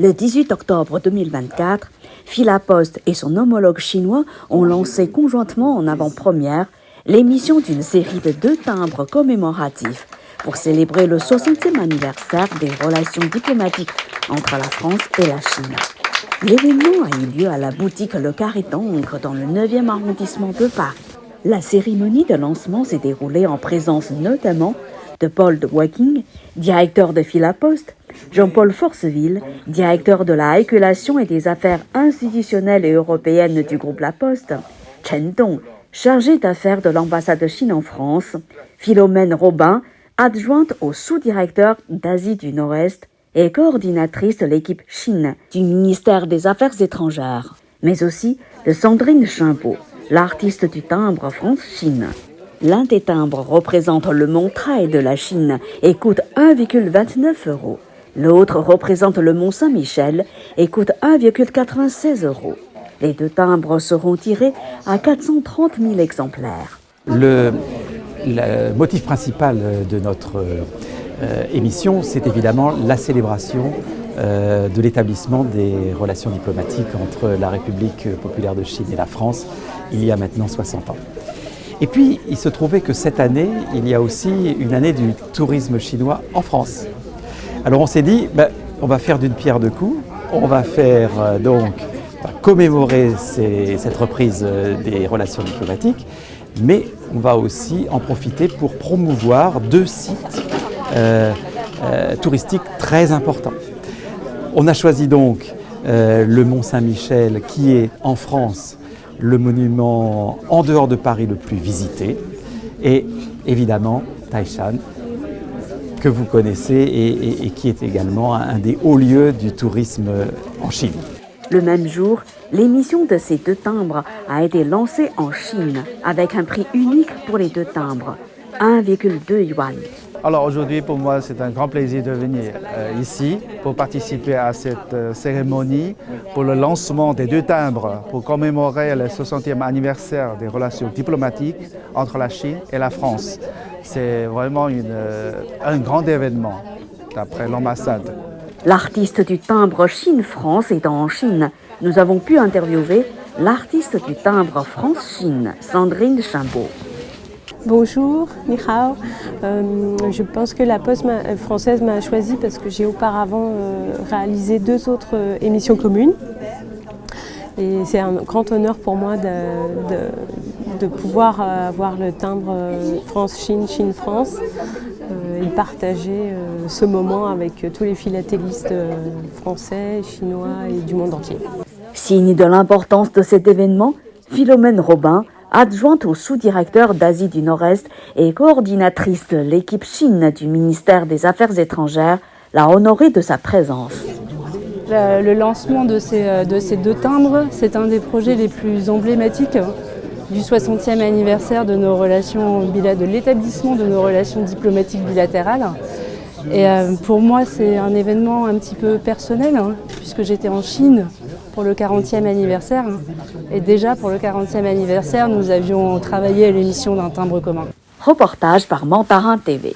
Le 18 octobre 2024, Philapost et son homologue chinois ont lancé conjointement en avant-première l'émission d'une série de 2 timbres commémoratifs pour célébrer le 60e anniversaire des relations diplomatiques entre la France et la Chine. L'événement a eu lieu à la boutique Le Carré d'Ancre dans le 9e arrondissement de Paris. La cérémonie de lancement s'est déroulée en présence notamment de Paul de Waking, directeur de Philapost, Jean-Paul Forceville, directeur de la régulation et des affaires institutionnelles et européennes du groupe La Poste, Chen Dong, chargé d'affaires de l'ambassade de Chine en France, Philomène Robin, adjointe au sous-directeur d'Asie du Nord-Est et coordinatrice de l'équipe Chine du ministère des Affaires étrangères, mais aussi de Sandrine Chimbaud, l'artiste du timbre France-Chine. L'un des timbres représente le mont Trail de la Chine et coûte 1,29 €. L'autre représente le mont Saint-Michel et coûte 1,96 €. Les 2 timbres seront tirés à 430 000 exemplaires. Le motif principal de notre émission, c'est évidemment la célébration de l'établissement des relations diplomatiques entre la République populaire de Chine et la France, il y a maintenant 60 ans. Et puis, il se trouvait que cette année, il y a aussi une année du tourisme chinois en France. Alors on s'est dit, on va faire d'une pierre deux coups, on va faire commémorer cette reprise des relations diplomatiques, mais on va aussi en profiter pour promouvoir 2 sites touristiques très importants. On a choisi donc le Mont Saint-Michel qui est en France le monument en dehors de Paris le plus visité et évidemment Taishan que vous connaissez et qui est également un des hauts lieux du tourisme en Chine. Le même jour, l'émission de ces 2 timbres a été lancée en Chine avec un prix unique pour les 2 timbres, 1,2 yuan. Alors aujourd'hui, pour moi, c'est un grand plaisir de venir ici pour participer à cette cérémonie pour le lancement des 2 timbres pour commémorer le 60e anniversaire des relations diplomatiques entre la Chine et la France. C'est vraiment un grand événement d'après l'ambassade. L'artiste du timbre Chine-France étant en Chine, nous avons pu interviewer l'artiste du timbre France-Chine, Sandrine Chimbaud. Bonjour, ni hao. Je pense que la Poste française m'a choisi parce que j'ai auparavant réalisé 2 autres émissions communes. Et c'est un grand honneur pour moi de pouvoir avoir le timbre France-Chine, Chine-France et partager ce moment avec tous les philatélistes français, chinois et du monde entier. Signe de l'importance de cet événement, Philomène Robin, adjointe au sous-directeur d'Asie du Nord-Est et coordinatrice de l'équipe Chine du ministère des Affaires étrangères, l'a honorée de sa présence. Le lancement de ces 2 timbres, c'est un des projets les plus emblématiques du 60e anniversaire de nos relations de l'établissement de nos relations diplomatiques bilatérales. Et pour moi, c'est un événement un petit peu personnel, puisque j'étais en Chine pour le 40e anniversaire. Et déjà, pour le 40e anniversaire, nous avions travaillé à l'émission d'un timbre commun. Reportage par Mantarin TV.